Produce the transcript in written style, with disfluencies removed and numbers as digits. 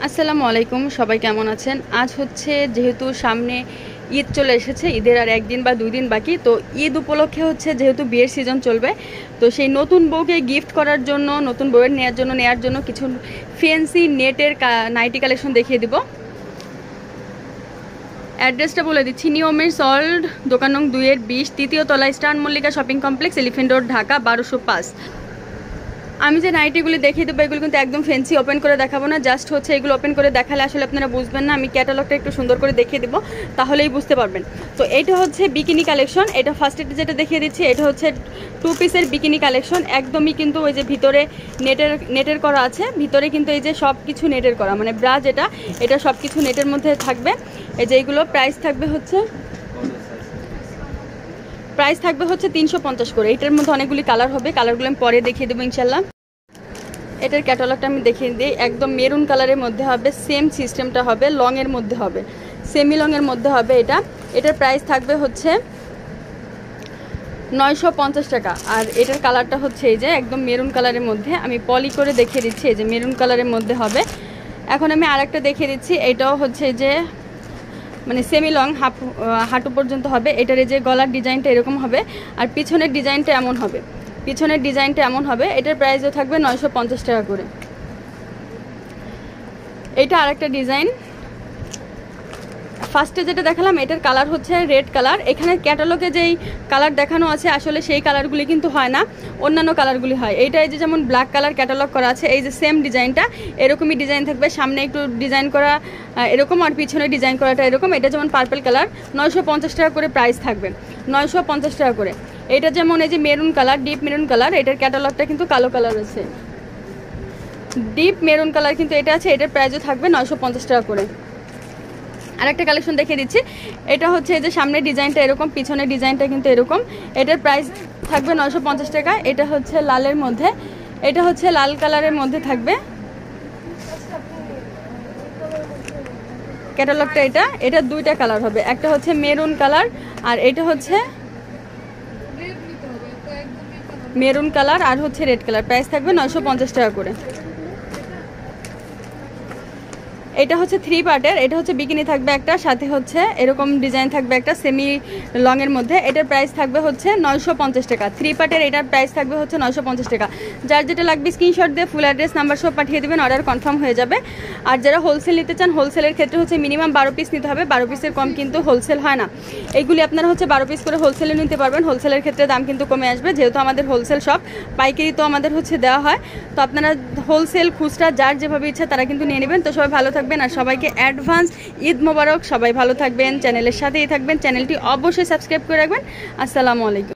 আসসালামু আলাইকুম, সবাই কেমন আছেন? আজ হচ্ছে যেহেতু সামনে ঈদ চলে এসেছে, ঈদের আর একদিন বা 2 দিন বাকি। তো ঈদ উপলক্ষে হচ্ছে যেহেতু বিয়ের সিজন চলবে, তো সেই নতুন বউকে গিফট করার জন্য, নতুন বউয়ের নেওয়ার জন্য কিছু ফ্যান্সি নেটের নাইটি কালেকশন দেখিয়ে দিব। অ্যাড্রেসটা বলে দিচ্ছি, নিয়মের সল্ট, দোকান নং 2-20, তৃতীয় তলা, star Mallika shopping complex, elephant road, Dhaka 1205। আমি যে নাইটিগুলি দেখিয়ে দেবো এগুলো কিন্তু একদম ফ্যান্সি ওপেন করে দেখাবো না, জাস্ট হচ্ছে এগুলো ওপেন করে দেখালে আসলে আপনারা বুঝবেন না। আমি ক্যাটালগটা একটু সুন্দর করে দেখিয়ে দেবো, তাহলেই বুঝতে পারবেন। তো এটা হচ্ছে বিকিনি কালেকশন। এটা ফার্স্টে যেটা দেখিয়ে দিচ্ছি, এটা হচ্ছে 2 পিসের বিকিনি কালেকশন। একদমই কিন্তু ওই যে ভিতরে নেটের করা আছে, ভিতরে কিন্তু এই যে সব কিছু নেটের করা, মানে ব্রা যেটা, এটা সব কিছু নেটের মধ্যে থাকবে। এই যে এইগুলো প্রাইস থাকবে হচ্ছে 350 করে। এটার মধ্যে অনেকগুলি কালার হবে, কালারগুলো আমি পরে দেখিয়ে দেবো ইনশাল্লাহ। এটার ক্যাটালগটা আমি দেখিয়ে দিই। একদম মেরুন কালারের মধ্যে হবে, সেম সিস্টেমটা হবে, লংয়ের মধ্যে হবে, সেমি লংয়ের মধ্যে হবে। এটার প্রাইস থাকবে হচ্ছে 950 টাকা। আর এটার কালারটা হচ্ছে এই যে একদম মেরুন কালারের মধ্যে, আমি পলি করে দেখিয়ে দিচ্ছি। এই যে মেরুন কালারের মধ্যে হবে। এখন আমি আরেকটা দেখিয়ে দিচ্ছি, এটাও হচ্ছে যে মানে সেমি লং, হাঁটু পর্যন্ত হবে। এটার এই যে গলার ডিজাইনটা এরকম হবে, আর পিছনের ডিজাইনটা এমন হবে। এটার প্রাইসও থাকবে 950 টাকা করে। এটা আরেকটা ডিজাইন, ফার্স্টে যেটা দেখালাম এটার কালার হচ্ছে রেড কালার। এখানে ক্যাটালগে যেই কালার দেখানো আছে আসলে সেই কালারগুলি কিন্তু হয় না, অন্যান্য কালারগুলি হয়। এইটা এই যে যেমন ব্ল্যাক কালার ক্যাটালগ করা আছে, এই যে সেম ডিজাইনটা এরকমই ডিজাইন থাকবে, সামনে একটু ডিজাইন করা এরকম, আর পিছনে ডিজাইন করাটা এরকম। এটা যেমন পার্পল কালার, 950 টাকা করে প্রাইস থাকবে, 950 টাকা করে। এটা যেমন এই যে maroon colour, deep maroon colour, এটার ক্যাটালগটা কিন্তু কালো কালার আছে, ডিপ মেরুন কালার কিন্তু এটা আছে। এটার প্রাইসও থাকবে 950 টাকা করে। আর একটা কালেকশন দেখিয়ে দিচ্ছি, এটা হচ্ছে এই যে সামনের ডিজাইনটা এরকম, পিছনের ডিজাইনটা কিন্তু এরকম। এটার প্রাইস থাকবে 950 টাকা। এটা হচ্ছে লালের মধ্যে, এটা হচ্ছে লাল কালারের মধ্যে থাকবে ক্যাটালগটা। এটা 2টা কালার হবে, একটা হচ্ছে মেরুন কালার আর এটা হচ্ছে মেরুন কালার আর হচ্ছে রেড কালার। প্রাইস থাকবে 950 টাকা করে। এটা হচ্ছে 3 পার্টের, এটা হচ্ছে বিকিনি থাকবে একটা, সাথে হচ্ছে এরকম ডিজাইন থাকবে একটা সেমি লংয়ের মধ্যে। এটার প্রাইস থাকবে হচ্ছে 950 টাকা। 3 পার্টের এটার প্রাইস থাকবে হচ্ছে 950 টাকা। যার যেটা লাগবে স্ক্রিনশট দিয়ে ফুল অ্যাড্রেস নাম্বার সব পাঠিয়ে দেবেন, অর্ডার কনফার্ম হয়ে যাবে। আর যারা হোলসেল নিতে চান, হোলসেলের ক্ষেত্রে হচ্ছে মিনিমাম 12 পিস নিতে হবে, 12 পিসের কম কিন্তু হোলসেল হয় না। এইগুলি আপনারা হচ্ছে 12 পিস করে হোলসেলে নিতে পারবেন, হোলসেলের ক্ষেত্রে দাম কিন্তু কমে আসবে, যেহেতু আমাদের হোলসেল শপ, পাইকারি তো আমাদের হচ্ছে দেওয়া হয়। তো আপনারা হোলসেল খুচরা যার যেভাবে ইচ্ছা তারা কিন্তু নিয়ে নেবেন। তো সবাই ভালো থাকবেন, আর সবাইকে অ্যাডভান্স ঈদ মোবারক। সবাই ভালো থাকবেন, চ্যানেলের সাথেই থাকবেন, চ্যানেলটি অবশ্যই সাবস্ক্রাইব করে রাখবেন। আসসালামু আলাইকুম।